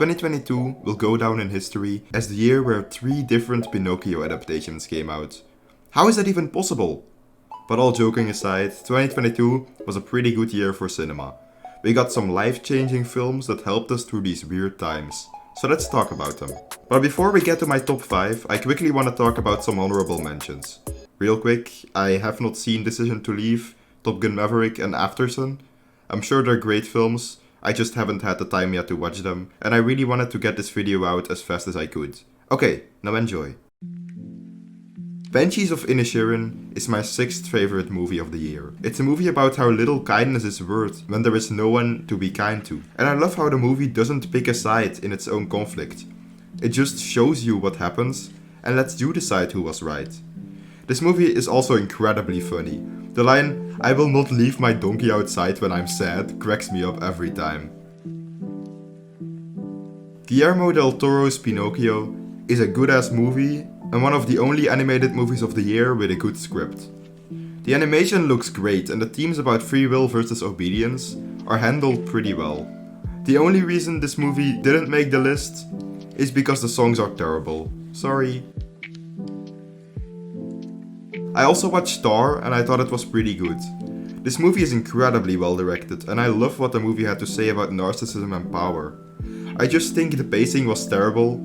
2022 will go down in history as the year where 3 different Pinocchio adaptations came out. How is that even possible? But all joking aside, 2022 was a pretty good year for cinema. We got some life-changing films that helped us through these weird times. So let's talk about them. But before we get to my top 5, I quickly want to talk about some honorable mentions. Real quick, I have not seen Decision to Leave, Top Gun Maverick and Aftersun. I'm sure they're great films, I just haven't had the time yet to watch them, and I really wanted to get this video out as fast as I could. Okay, now enjoy. Banshees of Inisherin is my 6th favorite movie of the year. It's a movie about how little kindness is worth when there is no one to be kind to. And I love how the movie doesn't pick a side in its own conflict. It just shows you what happens and lets you decide who was right. This movie is also incredibly funny. The line, "I will not leave my donkey outside when I'm sad," cracks me up every time. Guillermo del Toro's Pinocchio is a good-ass movie and one of the only animated movies of the year with a good script. The animation looks great and the themes about free will versus obedience are handled pretty well. The only reason this movie didn't make the list is because the songs are terrible. Sorry. I also watched Star and I thought it was pretty good. This movie is incredibly well directed and I love what the movie had to say about narcissism and power. I just think the pacing was terrible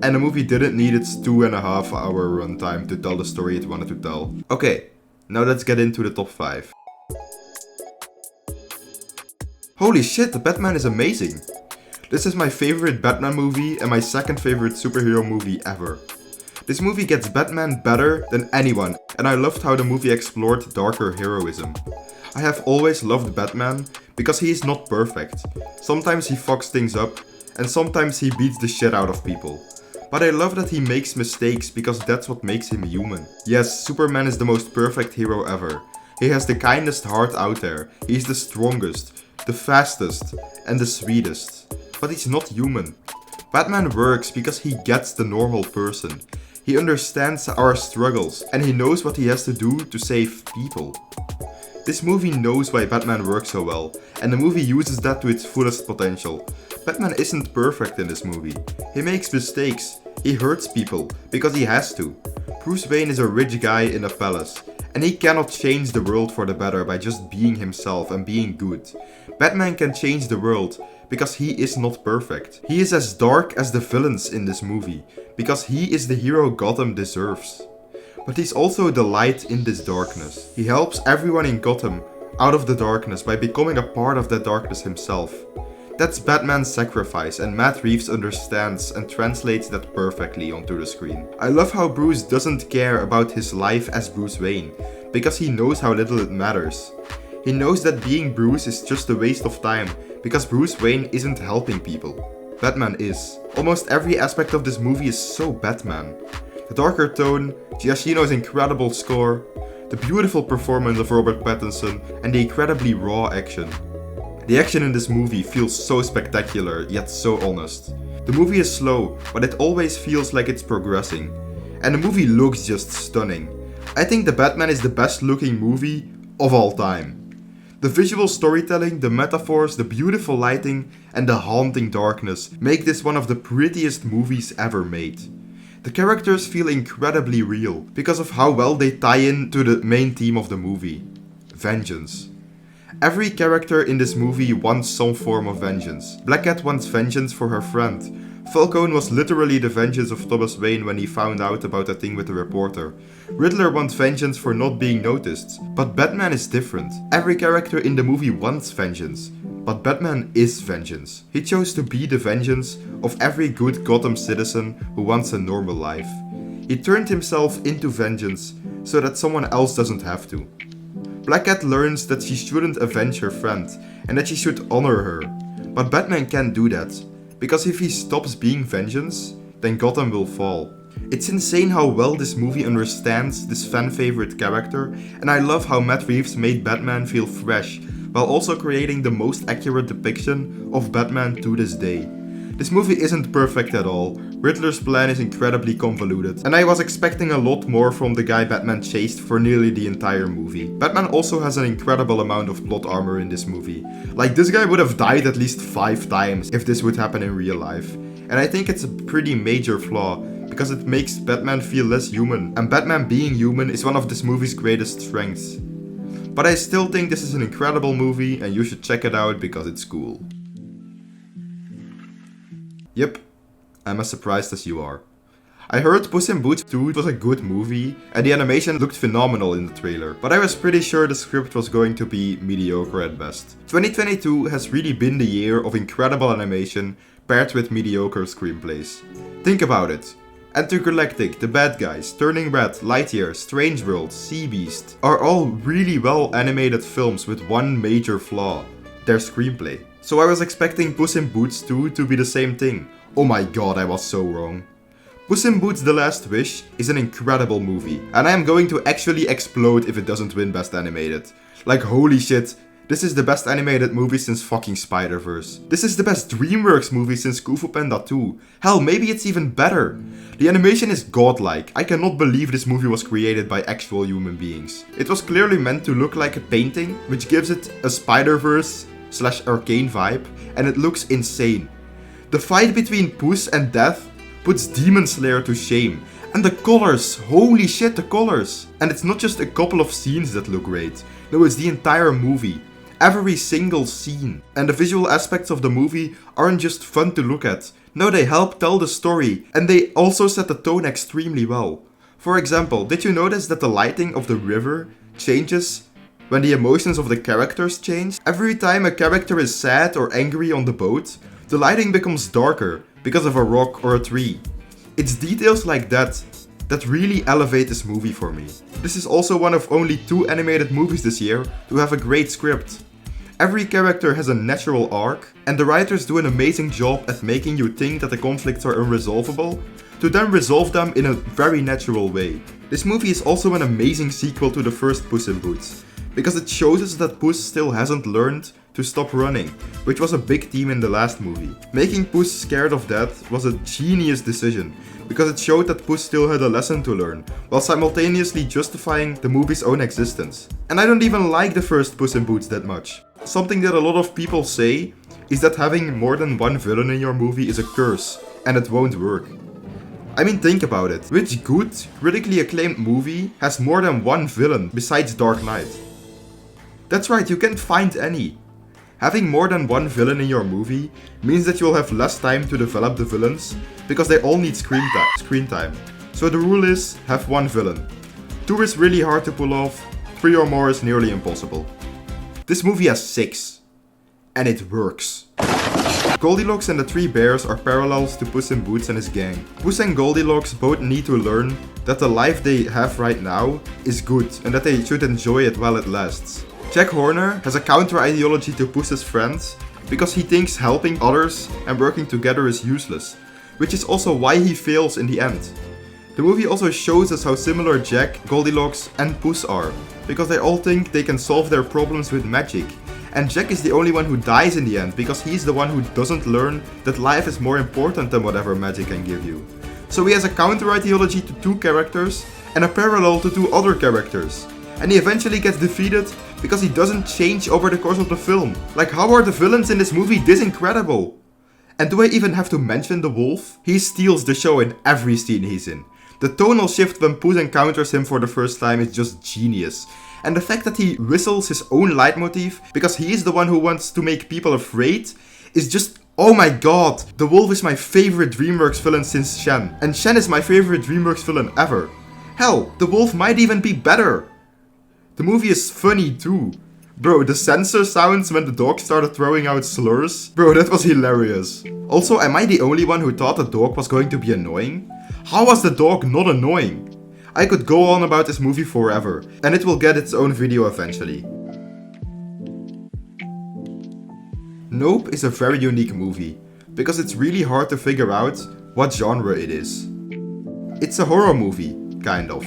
and the movie didn't need its 2.5-hour runtime to tell the story it wanted to tell. Okay, now let's get into the top 5. Holy shit, the Batman is amazing! This is my favorite Batman movie and my 2nd favorite superhero movie ever. This movie gets Batman better than anyone, and I loved how the movie explored darker heroism. I have always loved Batman because he is not perfect. Sometimes he fucks things up, and sometimes he beats the shit out of people. But I love that he makes mistakes because that's what makes him human. Yes, Superman is the most perfect hero ever. He has the kindest heart out there, he's the strongest, the fastest, and the sweetest. But he's not human. Batman works because he gets the normal person. He understands our struggles and he knows what he has to do to save people. This movie knows why Batman works so well, and the movie uses that to its fullest potential. Batman isn't perfect in this movie. He makes mistakes. He hurts people because he has to. Bruce Wayne is a rich guy in a palace, and he cannot change the world for the better by just being himself and being good. Batman can change the world because he is not perfect. He is as dark as the villains in this movie, because he is the hero Gotham deserves. But he's also the light in this darkness. He helps everyone in Gotham out of the darkness by becoming a part of that darkness himself. That's Batman's sacrifice, and Matt Reeves understands and translates that perfectly onto the screen. I love how Bruce doesn't care about his life as Bruce Wayne, because he knows how little it matters. He knows that being Bruce is just a waste of time, because Bruce Wayne isn't helping people. Batman is. Almost every aspect of this movie is so Batman. The darker tone, Giacchino's incredible score, the beautiful performance of Robert Pattinson, and the incredibly raw action. The action in this movie feels so spectacular, yet so honest. The movie is slow, but it always feels like it's progressing. And the movie looks just stunning. I think The Batman is the best looking movie of all time. The visual storytelling, the metaphors, the beautiful lighting, and the haunting darkness make this one of the prettiest movies ever made. The characters feel incredibly real because of how well they tie in to the main theme of the movie: vengeance. Every character in this movie wants some form of vengeance. Black Cat wants vengeance for her friend. Falcone was literally the vengeance of Thomas Wayne when he found out about the thing with the reporter. Riddler wants vengeance for not being noticed. But Batman is different. Every character in the movie wants vengeance. But Batman is vengeance. He chose to be the vengeance of every good Gotham citizen who wants a normal life. He turned himself into vengeance so that someone else doesn't have to. Black Cat learns that she shouldn't avenge her friend and that she should honor her. But Batman can't do that, because if he stops being vengeance, then Gotham will fall. It's insane how well this movie understands this fan favorite character, and I love how Matt Reeves made Batman feel fresh, while also creating the most accurate depiction of Batman to this day. This movie isn't perfect at all. Riddler's plan is incredibly convoluted, and I was expecting a lot more from the guy Batman chased for nearly the entire movie. Batman also has an incredible amount of plot armor in this movie. Like, this guy would have died at least 5 times if this would happen in real life. And I think it's a pretty major flaw, because it makes Batman feel less human, and Batman being human is one of this movie's greatest strengths. But I still think this is an incredible movie, and you should check it out because it's cool. Yep, I'm as surprised as you are. I heard Puss in Boots 2 was a good movie, and the animation looked phenomenal in the trailer, but I was pretty sure the script was going to be mediocre at best. 2022 has really been the year of incredible animation paired with mediocre screenplays. Think about it. Intergalactic, The Bad Guys, Turning Red, Lightyear, Strange World, Sea Beast are all really well animated films with one major flaw: their screenplay. So I was expecting Puss in Boots 2 to be the same thing. Oh my god, I was so wrong. Puss in Boots: The Last Wish is an incredible movie, and I am going to actually explode if it doesn't win Best Animated. Like, holy shit, this is the best animated movie since fucking Spider-Verse. This is the best DreamWorks movie since Kung Fu Panda 2. Hell, maybe it's even better. The animation is godlike. I cannot believe this movie was created by actual human beings. It was clearly meant to look like a painting, which gives it a Spider-Verse/Arcane vibe, and it looks insane. The fight between Puss and Death puts Demon Slayer to shame. And the colors, holy shit, the colors. And it's not just a couple of scenes that look great. No, it's the entire movie. Every single scene. And the visual aspects of the movie aren't just fun to look at. No, they help tell the story, and they also set the tone extremely well. For example, did you notice that the lighting of the river changes when the emotions of the characters change? Every time a character is sad or angry on the boat, the lighting becomes darker because of a rock or a tree. It's details like that that really elevate this movie for me. This is also one of only 2 animated movies this year to have a great script. Every character has a natural arc, and the writers do an amazing job at making you think that the conflicts are unresolvable, to then resolve them in a very natural way. This movie is also an amazing sequel to the first Puss in Boots, because it shows us that Puss still hasn't learned to stop running, which was a big theme in the last movie. Making Puss scared of death was a genius decision, because it showed that Puss still had a lesson to learn, while simultaneously justifying the movie's own existence. And I don't even like the first Puss in Boots that much. Something that a lot of people say is that having more than one villain in your movie is a curse, and it won't work. I mean, think about it. Which good, critically acclaimed movie has more than one villain besides Dark Knight? That's right, you can't find any. Having more than one villain in your movie means that you'll have less time to develop the villains, because they all need screen time. So the rule is, have one villain. 2 is really hard to pull off, 3 or more is nearly impossible. This movie has 6. And it works. Goldilocks and the 3 Bears are parallels to Puss in Boots and his gang. Puss and Goldilocks both need to learn that the life they have right now is good and that they should enjoy it while it lasts. Jack Horner has a counter-ideology to Puss's friends because he thinks helping others and working together is useless, which is also why he fails in the end. The movie also shows us how similar Jack, Goldilocks and Puss are, because they all think they can solve their problems with magic. And Jack is the only one who dies in the end, because he's the one who doesn't learn that life is more important than whatever magic can give you. So he has a counter-ideology to 2 characters and a parallel to 2 other characters. And he eventually gets defeated because he doesn't change over the course of the film. Like, how are the villains in this movie this incredible? And do I even have to mention the wolf? He steals the show in every scene he's in. The tonal shift when Puss encounters him for the first time is just genius. And the fact that he whistles his own leitmotif because he is the one who wants to make people afraid is just, oh my god. The wolf is my favorite DreamWorks villain since Shen. And Shen is my favorite DreamWorks villain ever. Hell, the wolf might even be better. The movie is funny too. Bro, the censor sounds when the dog started throwing out slurs. Bro, that was hilarious. Also, am I the only one who thought the dog was going to be annoying? How was the dog not annoying? I could go on about this movie forever, and it will get its own video eventually. Nope is a very unique movie, because it's really hard to figure out what genre it is. It's a horror movie, kind of,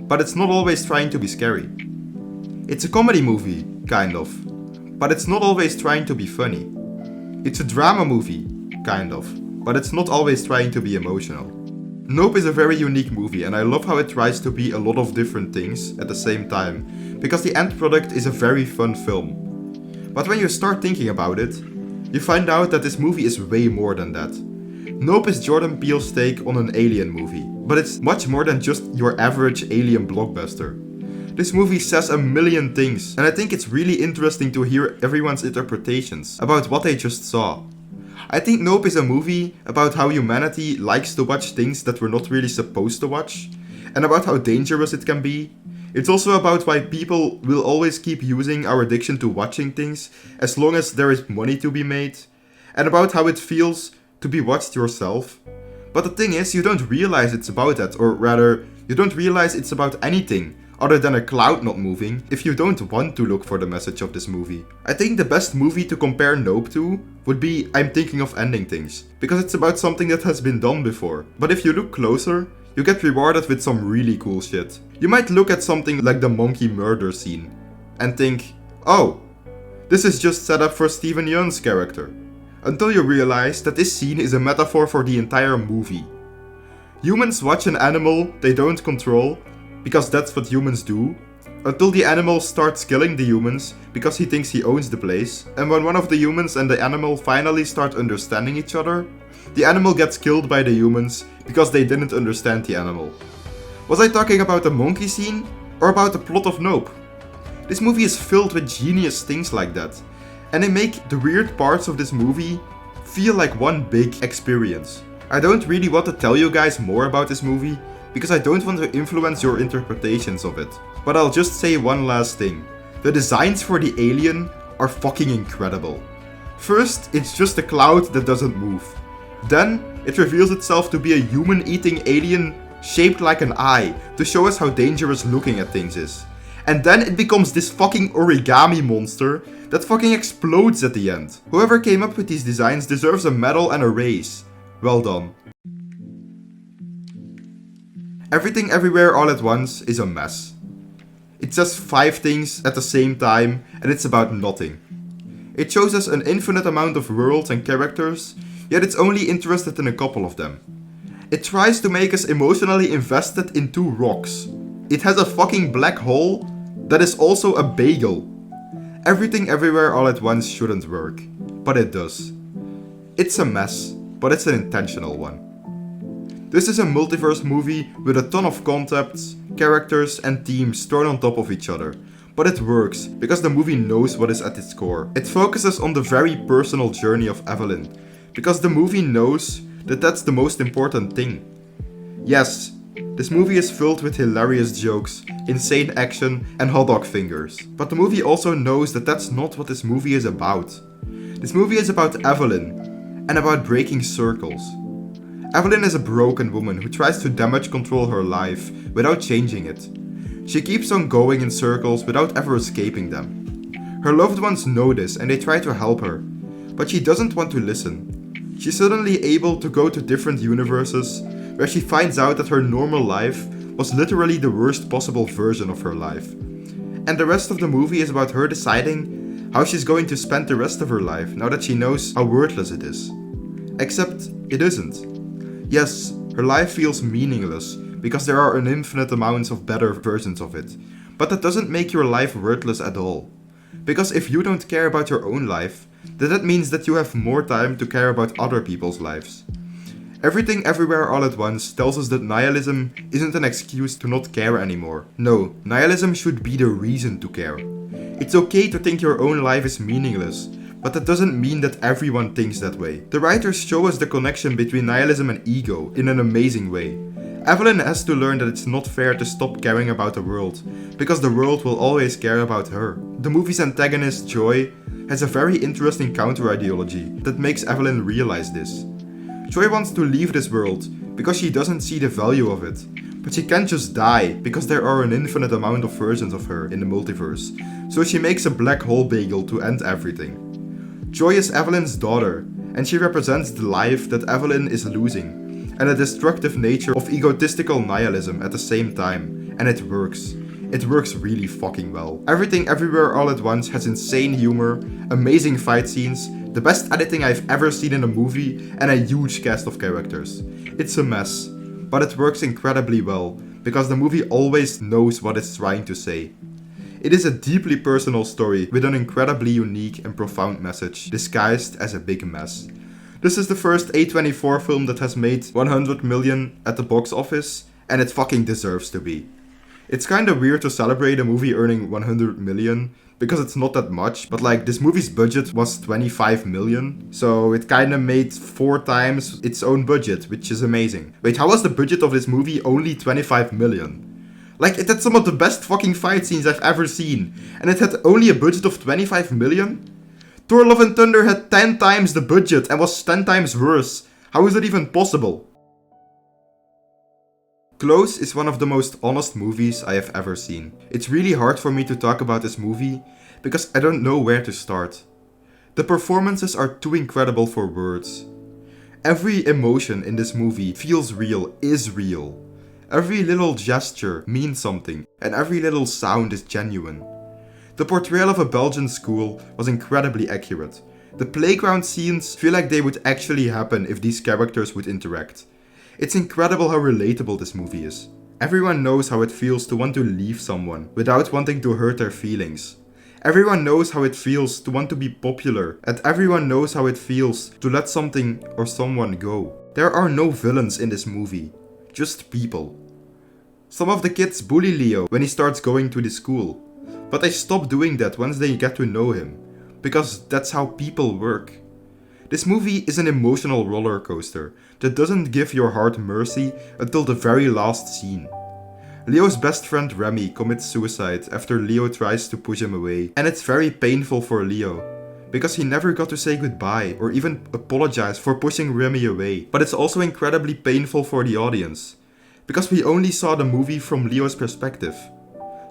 but it's not always trying to be scary. It's a comedy movie, kind of, but it's not always trying to be funny. It's a drama movie, kind of, but it's not always trying to be emotional. Nope is a very unique movie, and I love how it tries to be a lot of different things at the same time, because the end product is a very fun film. But when you start thinking about it, you find out that this movie is way more than that. Nope is Jordan Peele's take on an alien movie, but it's much more than just your average alien blockbuster. This movie says a million things, and I think it's really interesting to hear everyone's interpretations about what they just saw. I think Nope is a movie about how humanity likes to watch things that we're not really supposed to watch, and about how dangerous it can be. It's also about why people will always keep using our addiction to watching things as long as there is money to be made, and about how it feels to be watched yourself. But the thing is, you don't realize it's about that, or rather, you don't realize it's about anything other than a cloud not moving if you don't want to look for the message of this movie. I think the best movie to compare Nope to would be I'm Thinking of Ending Things, because it's about something that has been done before. But if you look closer, you get rewarded with some really cool shit. You might look at something like the monkey murder scene and think, oh, this is just set up for Steven Yeun's character. Until you realize that this scene is a metaphor for the entire movie. Humans watch an animal they don't control, because that's what humans do, until the animal starts killing the humans because he thinks he owns the place, and when one of the humans and the animal finally start understanding each other, the animal gets killed by the humans because they didn't understand the animal. Was I talking about the monkey scene, or about the plot of Nope? This movie is filled with genius things like that, and they make the weird parts of this movie feel like one big experience. I don't really want to tell you guys more about this movie, because I don't want to influence your interpretations of it. But I'll just say one last thing. The designs for the alien are fucking incredible. First, it's just a cloud that doesn't move. Then, it reveals itself to be a human-eating alien shaped like an eye to show us how dangerous looking at things is. And then it becomes this fucking origami monster that fucking explodes at the end. Whoever came up with these designs deserves a medal and a raise. Well done. Everything Everywhere All at Once is a mess. It says 5 things at the same time, and it's about nothing. It shows us an infinite amount of worlds and characters, yet it's only interested in a couple of them. It tries to make us emotionally invested in 2 rocks. It has a fucking black hole that is also a bagel. Everything Everywhere All at Once shouldn't work, but it does. It's a mess, but it's an intentional one. This is a multiverse movie with a ton of concepts, characters and themes thrown on top of each other. But it works, because the movie knows what is at its core. It focuses on the very personal journey of Evelyn, because the movie knows that that's the most important thing. Yes, this movie is filled with hilarious jokes, insane action and hot dog fingers. But the movie also knows that that's not what this movie is about. This movie is about Evelyn, and about breaking circles. Evelyn is a broken woman who tries to damage control her life without changing it. She keeps on going in circles without ever escaping them. Her loved ones know this and they try to help her, but she doesn't want to listen. She's suddenly able to go to different universes, where she finds out that her normal life was literally the worst possible version of her life. And the rest of the movie is about her deciding how she's going to spend the rest of her life now that she knows how worthless it is. Except it isn't. Yes, her life feels meaningless, because there are an infinite amounts of better versions of it. But that doesn't make your life worthless at all. Because if you don't care about your own life, then that means that you have more time to care about other people's lives. Everything Everywhere All at Once tells us that nihilism isn't an excuse to not care anymore. No, nihilism should be the reason to care. It's okay to think your own life is meaningless, but that doesn't mean that everyone thinks that way. The writers show us the connection between nihilism and ego in an amazing way. Evelyn has to learn that it's not fair to stop caring about the world, because the world will always care about her. The movie's antagonist, Joy, has a very interesting counter-ideology that makes Evelyn realize this. Joy wants to leave this world because she doesn't see the value of it, but she can't just die because there are an infinite amount of versions of her in the multiverse, so she makes a black hole bagel to end everything. Joy is Evelyn's daughter, and she represents the life that Evelyn is losing, and the destructive nature of egotistical nihilism at the same time, and it works. It works really fucking well. Everything Everywhere All at Once has insane humor, amazing fight scenes, the best editing I've ever seen in a movie, and a huge cast of characters. It's a mess, but it works incredibly well, because the movie always knows what it's trying to say. It is a deeply personal story with an incredibly unique and profound message, disguised as a big mess. This is the first A24 film that has made 100 million at the box office, and it fucking deserves to be. It's kinda weird to celebrate a movie earning 100 million, because it's not that much, but like this movie's budget was 25 million, so it kinda made 4 times its own budget, which is amazing. Wait, how was the budget of this movie only 25 million? Like, it had some of the best fucking fight scenes I've ever seen, and it had only a budget of 25 million? Thor Love and Thunder had 10 times the budget and was 10 times worse. How is that even possible? Close is one of the most honest movies I have ever seen. It's really hard for me to talk about this movie, because I don't know where to start. The performances are too incredible for words. Every emotion in this movie feels real, is real. Every little gesture means something, and every little sound is genuine. The portrayal of a Belgian school was incredibly accurate. The playground scenes feel like they would actually happen if these characters would interact. It's incredible how relatable this movie is. Everyone knows how it feels to want to leave someone without wanting to hurt their feelings. Everyone knows how it feels to want to be popular, and everyone knows how it feels to let something or someone go. There are no villains in this movie. Just people. Some of the kids bully Leo when he starts going to the school, but they stop doing that once they get to know him, because that's how people work. This movie is an emotional roller coaster that doesn't give your heart mercy until the very last scene. Leo's best friend Remy commits suicide after Leo tries to push him away, and it's very painful for Leo, because he never got to say goodbye or even apologize for pushing Remy away. But it's also incredibly painful for the audience, because we only saw the movie from Leo's perspective,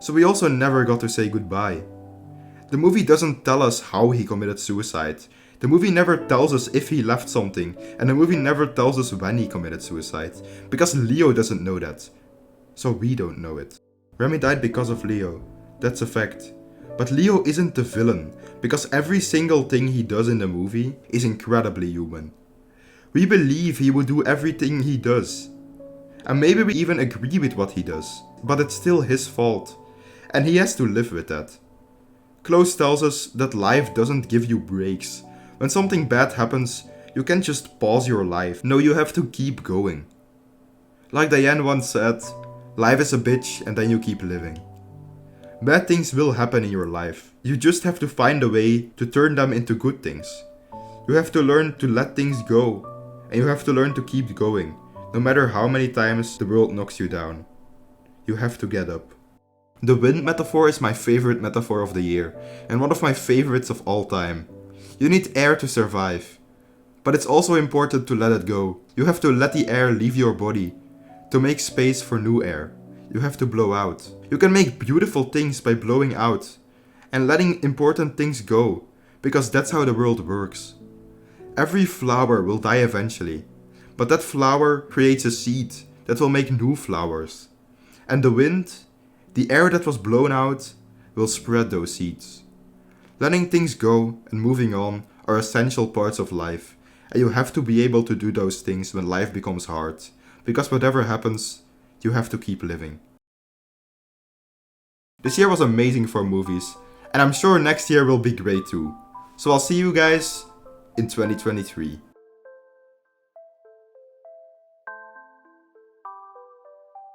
so we also never got to say goodbye. The movie doesn't tell us how he committed suicide, the movie never tells us if he left something, and the movie never tells us when he committed suicide, because Leo doesn't know that, so we don't know it. Remy died because of Leo, that's a fact. But Leo isn't the villain, because every single thing he does in the movie is incredibly human. We believe he would do everything he does. And maybe we even agree with what he does, but it's still his fault, and he has to live with that. Close tells us that life doesn't give you breaks. When something bad happens, you can't just pause your life. No, you have to keep going. Like Diane once said, life is a bitch and then you keep living. Bad things will happen in your life. You just have to find a way to turn them into good things. You have to learn to let things go, and you have to learn to keep going, no matter how many times the world knocks you down. You have to get up. The wind metaphor is my favorite metaphor of the year, and one of my favorites of all time. You need air to survive, but it's also important to let it go. You have to let the air leave your body, to make space for new air. You have to blow out. You can make beautiful things by blowing out and letting important things go, because that's how the world works. Every flower will die eventually, but that flower creates a seed that will make new flowers. And the wind, the air that was blown out, will spread those seeds. Letting things go and moving on are essential parts of life, and you have to be able to do those things when life becomes hard, because whatever happens, you have to keep living. This year was amazing for movies, and I'm sure next year will be great too. So I'll see you guys in 2023.